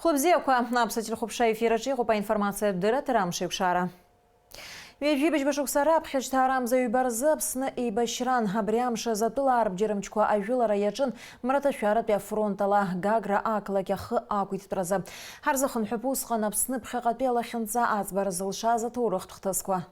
Хлопзевка на псатил хопша эфира по информации директора Мшикшара. Вежибич башуксара пхечтарам за юбарзапсна и башран абрямша затылар бдеремчко ажула раяджин мраташарат пя фронтала гагра аклакях акуитраза. Харзахан хупусхан апсны пхагапела хинца азбарзылша затурах тхтасква.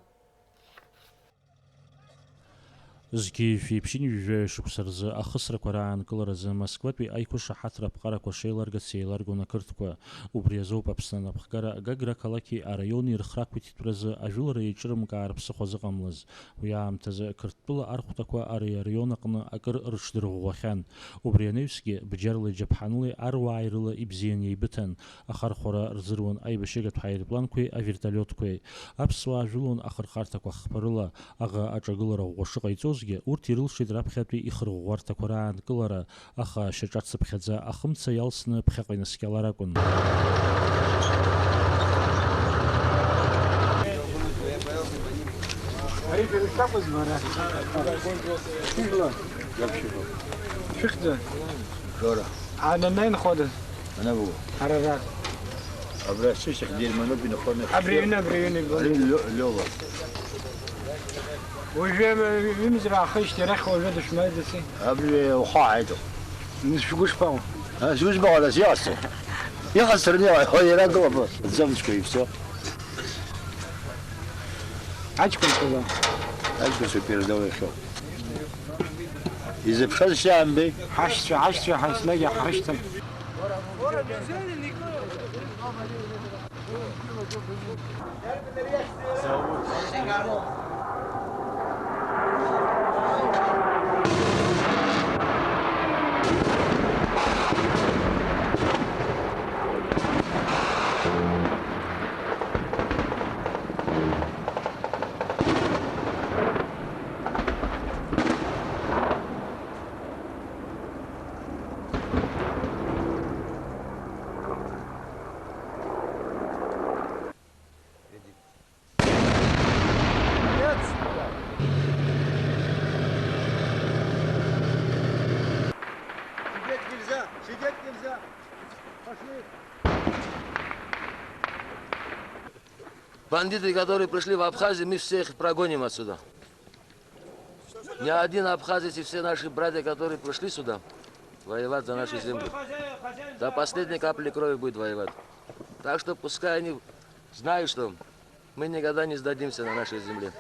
زكي في بشين شوكسرز أخسر قرآن كل رز مسكوت بي أي كوش حتى بقرا كوشيلر قتسيلر قونا كرتكوا وبريزو بابسنا بقرا جاجرا كلاكي أريوني رخراك بتترز أجول ريجرم كعرب سخوز قملز ويام تز كرتبلا أرخطكوا أريون قنا أكر رشدر وخان وبريانيوسكي بجرل جبحانلي أروايرل إبزين يبتن آخر خورا رزرون أي بشيء حير بلان كوي أفيرتاليوت كوي أبسوا جولون آخر خارتك وخبرلا أغا أجول وشقيتوز ورتيرل شدراب خبي إخرو ورتا قرآن كلرا أخا شجعت سبخزا أخم سيالسن بخقين سكالاراكون أنا نين خودة أنا بو حرارات أبرا شيش خدير منو بنخورنا أبريوني لوغا وجه يمزرع خيش ترخ وجد شمال أبري وخاعده مش قوش باو شوش بقى على سياسة يخسرني هو يراقب بس الزمش كيف سو عجكم كذا أجل سوبر دولة شو إذا بخل شام بي حشت نجا حشت Сидеть нельзя. Пошли. Бандиты, которые пришли в Абхазию, мы всех прогоним отсюда. Ни один абхазец и все наши братья, которые пришли сюда, воевать за нашу землю. До последней капли крови будет воевать. Так что пускай они знают, что мы никогда не сдадимся на нашей земле.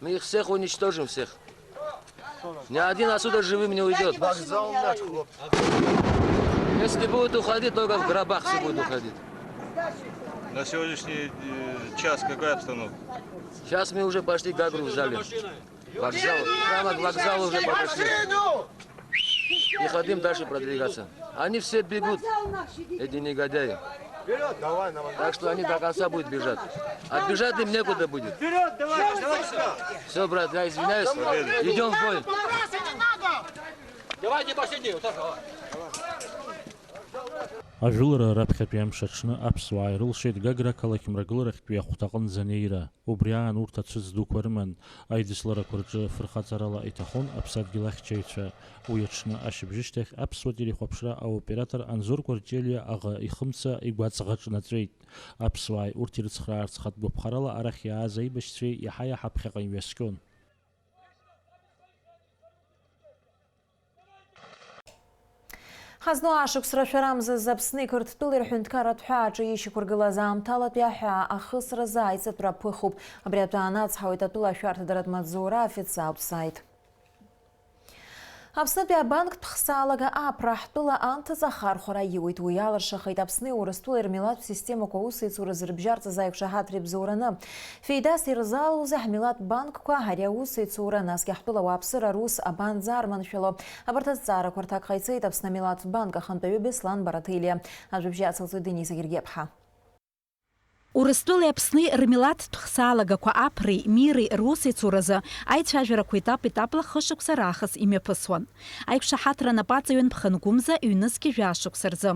Мы их всех уничтожим, всех. Ни один отсюда живым не уйдет. Если будут уходить, только в гробах все будут уходить. На сегодняшний час какая обстановка? Сейчас мы уже почти Гагру взяли. Вокзал, прямо к вокзалу уже подошли. И хотим дальше продвигаться. Они все бегут, эти негодяи. Так что они до конца будут бежать. А бежать им некуда будет. Все, брат, я извиняюсь. Идем в бой. Давайте посидим. أجولر ربخ بيام شتشنا أبسوايرل شيد جاجرا كلاكم رجل رخ بيا خطاقن زنيرة وبريان ورتا تشز كورمن أيدس لرا كورج فرخات زرالا إتخون أبسات جلاخ تشيتشا ويتشنا أشبجشتخ أبسوديري خبشرا أو أوبراتور أنزور كورجيليا أغا إخمسة إقوات صغتشنا تريد أبسواي ورتير تسخرار تسخط ببخارلا أرخيا زي بشتري يحيا حبخ قيم يسكون خزنو عاشق سرشرام زبسني كرت بلير حنتكارت حاجة يشكر جلازام طالت يحيى أخسر زايد تراب خوب أبريبتانات حاولت بلا شارت درت مزورة في الساوت سايد أبسنت بيا بانك تخسالغا أبرح بلا أنت زخار خرايويت ويالر شخيت أبسني ورستولير ميلاد بسيستему كوسي цурызрыбжарца зайк шахат рибзурана. Фейдас ирзал узах милад банк куагаря усы цурана скяхпила вапсыра рус абанзар маншело. Абартазара квартак хайцейт абсна милад банка ханпею беслан баратылия. Ажбжатсал Дениса Гергепха. Урыстулы Аԥсны рмилаҭтә хсаалагақәа аԥреи, миреи руси цуразы аицәажәарақәа етап-етапла хышықәса раахыс имҩаԥысуан. Аиқәшаҳаҭра напаҵаҩын Ԥхангәымза ҩнызқьи жәашықәса рзы.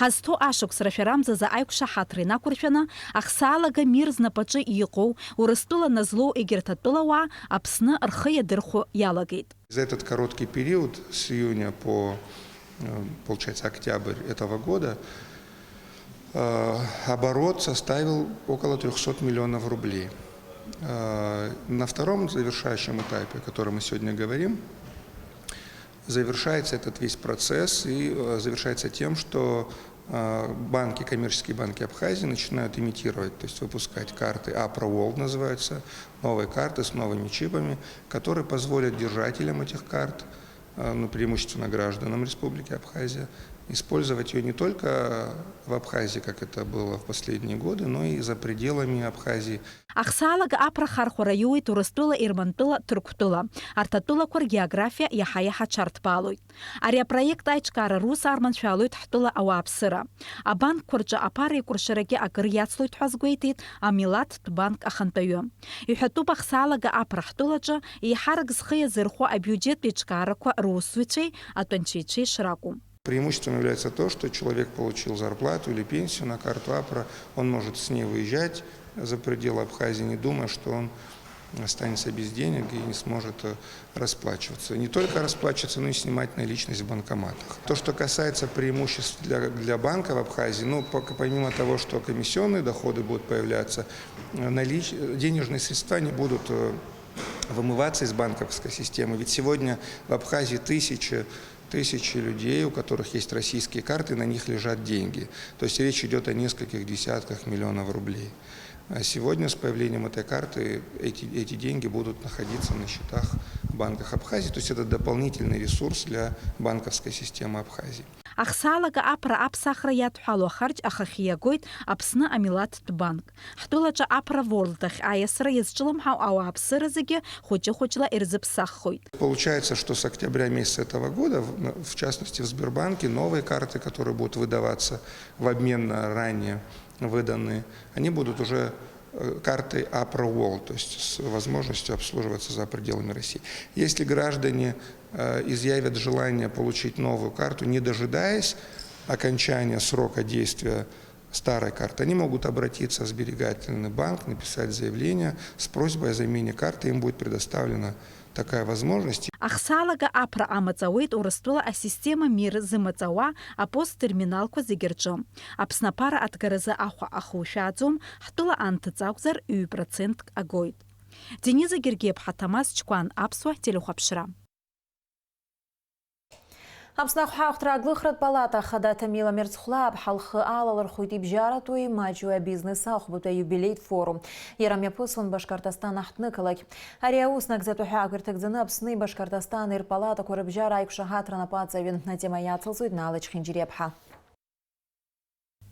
Ҳазҭо ашықәсра шәарамзазы аиқәшаҳаҭра инақәыршәаны ахсаалага мир знапаҿы иҟоу Урыстәыла назлоу егьырҭ атәылауаа Аԥсны рхы иадырхәо иалагеит. За этот короткий период, с июня по, получается, октябрь этого года, оборот составил около 300 миллионов рублей. На втором завершающем этапе, о котором мы сегодня говорим, завершается этот весь процесс и завершается тем, что банки, коммерческие банки Абхазии начинают имитировать, то есть выпускать карты Apra World называются, новые карты с новыми чипами, которые позволят держателям этих карт, преимущественно гражданам Республики Абхазия, использовать ее не только в Абхазии, как это было в последние годы, но и за пределами Абхазии. Ахсалага апра хархораюи турыстула ирмантула турктула. Артатула кор география яхаяха чартпалуй. Ария проект айчкара руса арманшалуй тхтула ауапсыра. Абанк корджа апари куршараги агырьяцлуй тхазгуйтит, амилат тбанк ахантаю. Юхатуба ахсалага апра хтуладжа и харг схия зырху абюджет бичкараква русвичей атончичей шраку. Преимуществом является то, что человек получил зарплату или пенсию на карту Апра, он может с ней выезжать за пределы Абхазии, не думая, что он останется без денег и не сможет расплачиваться. Не только расплачиваться, но и снимать наличность в банкоматах. То, что касается преимуществ для банка в Абхазии, помимо того, что комиссионные доходы будут появляться, денежные средства не будут вымываться из банковской системы. Ведь сегодня в Абхазии тысячи людей, у которых есть российские карты, на них лежат деньги. То есть речь идет о нескольких десятках миллионов рублей. А сегодня с появлением этой карты эти деньги будут находиться на счетах в банках Абхазии. То есть это дополнительный ресурс для банковской системы Абхазии. Ахсалага апра апсахра ятхало харч ахахиягойт апсна амилат банк. Хтулача апра волдах аясра езчилом хау ауапсыразыге хоча-хочла ирзыпсаххойт. Получается, что с октября месяца этого года, в частности в Сбербанке, новые карты, которые будут выдаваться в обмен на ранее выданные, они будут уже картой Apra World, то есть с возможностью обслуживаться за пределами России. Если граждане изъявят желание получить новую карту, не дожидаясь окончания срока действия старой карты, они могут обратиться в сберегательный банк, написать заявление с просьбой о замене карты, им будет предоставлена такая возможность. Ахсалага апра амацауит урастула а система мира зымацауа а посттерминалку зигерджом. Апснапара отгараза ахушадзум хтула антыцаукзар 1% агойт. Дениза Гергеб Хатамас Чкуан Апсуа телехапшра. Апснақ хауқтыра глықрат палата хада Тамила Мерцхлаб халқы алалар хуйти бжаратуи маджуя бизнеса ухбута юбилейт форум. Ярам япыслан Башкортостан ахтны калак. Ариаус нагзатуха агыртыгзаны апсны Башкортостан ир палата коры бжара айкшахатра на пацавин на тема ятылзуид налыч хинджирепха.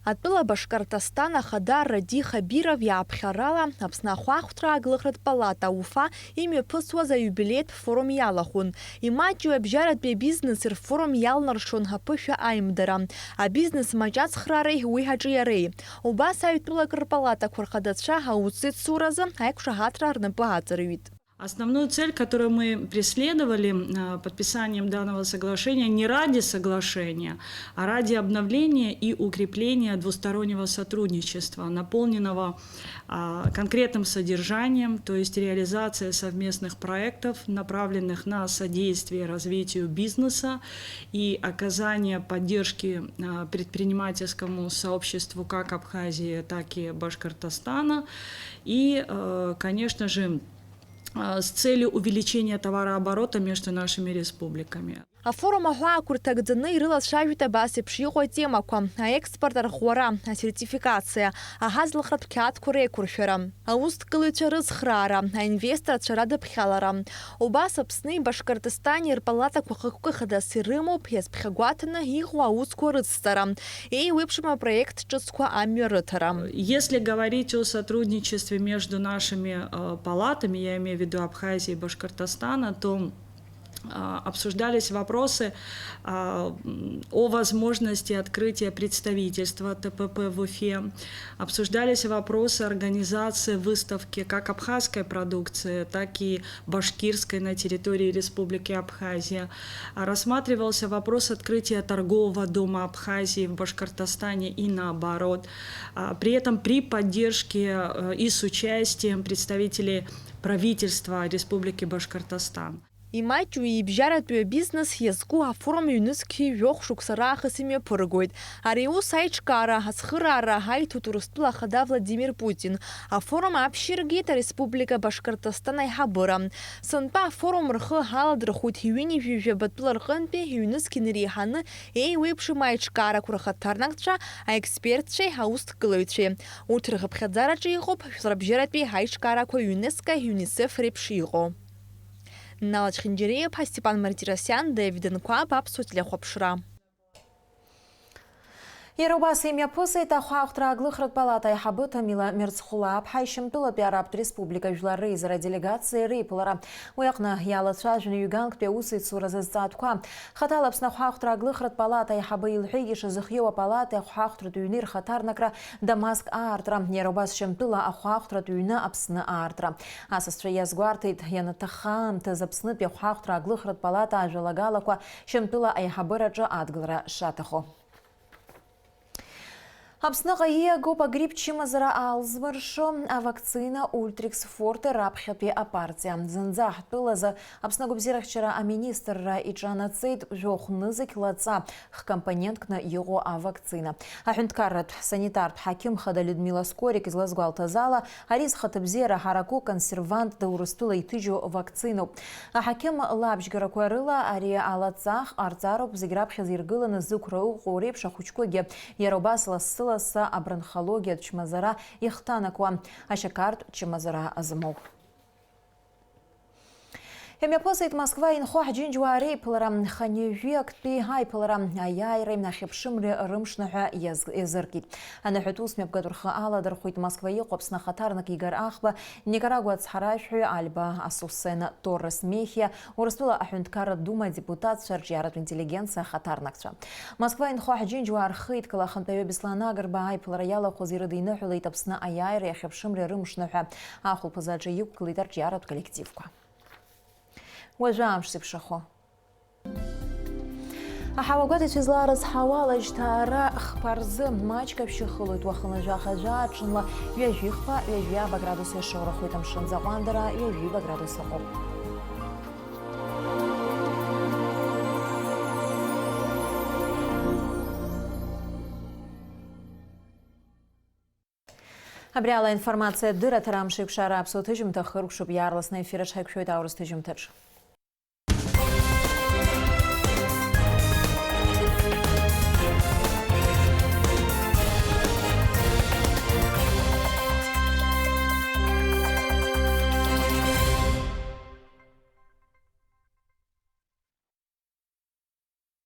Атыла Башкортостана хада Ради Хабиров япхарала апснахуахтра аглыхрат палата Уфа имя пысва за юбилейт форум ялахун. И маджу обжарат бе бизнес ир форум ялнаршон хапыша аймдара. А бизнес маджац храрей уихаджиярей. Оба сайтула крпалата курхадатша хауцит сураза айкшахатра арнапахацарвит. Основную цель, которую мы преследовали подписанием данного соглашения, не ради соглашения, а ради обновления и укрепления двустороннего сотрудничества, наполненного конкретным содержанием, то есть реализация совместных проектов, направленных на содействие развитию бизнеса и оказание поддержки предпринимательскому сообществу как Абхазии, так и Башкортостана. И, конечно же, с целью увеличения товарооборота между нашими республиками. А форум ахуакуртагдзаны ирылас шавита баси пшиго темаква, а экспорт архуара, а сертификация, а газлахрат пкят курекуршера, а уст кылычарыз храра, а инвестор чарада пхалара. Оба собсны Башкортостане ирпалата кухакухада сырыму пьес пхагуатана и хуауску рыцтара. И выпшима проект чуцква аммирытара. Если говорить о сотрудничестве между нашими палатами, я имею в виду Абхазии и Башкортостана, то обсуждались вопросы о возможности открытия представительства ТПП в Уфе, обсуждались вопросы организации выставки как абхазской продукции, так и башкирской на территории Республики Абхазия. Рассматривался вопрос открытия торгового дома Абхазии в Башкортостане и наоборот. При этом при поддержке и с участием представителей правительства Республики Башкортостан. Имаҷу ибжьаратәи бизнес иазку афорум ҩнызқьи ҩохә шықәса раахыс имҩаԥыргоит. Ари аус аиҿкаара, ацхыраара ҳаиҭоит Урыстәыла ахада Владимир Путин. Афорум аԥшьиргеит ареспублика Башкортостан аиҳабыра. Сынтәа афорум рхы ҳаладырхәит ҩынҩажәижәабатәыла рҟынтәи ҩнызқьи инареиҳаны еиуеиԥшым аиҿкаарақәа рхаҭарнакцәа, аекспертцәеи аусҭкылаҩцәеи. Урҭ рхыԥхьаӡараҿы иҟоуп шәларбжьаратәи ҳаиҿкаарақәа ЮНЕСКО, ЮНИСЕФ реиԥш иҟоу. Налач Хинџьериев, Степан Мартиросян, Дэвид Нкваб, Аԥсуа телехәаԥшра. Иара убас имҩаԥысит ахәаахәҭра аглыхратә палата аиҳабы Ҭамила Мирцхәлааԥҳа Шьамтәылатәи Араптә Республика Жәлар Реизара делегациа реиԥылара. Уи аҟны иалацәажәан ҩ-ганктәи аусеицура зызҵаатәқәа. Хаҭала Аԥсны ахәаахәҭра аглыхратә палата аиҳабы илҳәеит ишазыхиоу апалата ахәаахәҭратә ҩны ирхаҭарнакра Дамаск аартра. Иара убас Шьамтәыла ахәаахәҭратә ҩны Аԥсны аартра. Асасцәа иазгәарҭеит ианаҭахха аамҭаз Аԥснытәи ахәаахәҭра аглыхратә палата ажәалагалақәа Шьамтәыла аиҳабыраҿы адгылара шаҭаху. Аԥсныҟа ииагоуп агрипп чымазара аалзмыршо авакцина Ультрикс Форте раԥхьатәи апартиа. Зынӡа ҳтәылазы Аԥсны агәабзиарахьчара аминистрра иҿанаҵеит жәохәнызықь лаҵа хкомпоненткны иҟоу авакцина. Аҳәынҭқарратә санитартә ҳақьым хада Людмила Скорик излазгәалҭаз ала, ари зхаҭабзиара ҳараку консервантда Урыстәыла иҭыџьу вакциноуп. Аҳақьым лабжьгарақәа рыла ари алаҵа ҟарҵароуп зегь раԥхьаӡа иргыланы зықәра ыҟоу реиԥш ахәыҷқәагьы иара убас лассы абранхологиатә чмазара ихҭанакуа, ашьақартә чмазара азымоуп. Имҩаԥысит Москва инхо ҳџьынџьуаа реиԥылара, Ханҩажәи актәи аиԥылара, аиааира ахьыԥшымра рымшныҳәа иазыркит. Анаҳәатә ус мҩаԥгатә рхы аладырхәит Москва иҟоу Аԥсны ахаҭарнак Игор Ахба, Никарагуа ацҳаражәҳәаҩ Альба Асусена Торрес Мехиа, Урыстәыла аҳәынҭқарратә дума адепутатцәа, арҿиаратә интеллигенциа ахаҭарнакцәа. Москва инхо ҳџьынџьуаа рхы-идкыла ахантәаҩы Беслан Агрба аиԥылара иалахәыз ирыдиныҳәалеит Аԥсны аиааира ахьыԥшымра рымшныҳәа. Ахәылԥазаҿы иқәгылеит арҿиаратә коллективқәа. Уажәы амш зеиԥшрахо. Аҳауагәаҭацәа злаарыз ҳауала џьҭаара хԥа рзы маҷк аԥшьыхылоит. Уахынла-жәахажәа аҽынла ҩажәи хԥа, ҩажәи аба градус иашоурахоит. Амшын заҟәандара ҩажәи ба градус ыҟоуп. Абри ала информациа дыраҭара амш еиқәшара аԥсуа ҭыжьымҭа хыркәшоуп. Иаарласны ефир аҿы ҳаиқәшәоит аурыс ҭыжьымҭаҿ.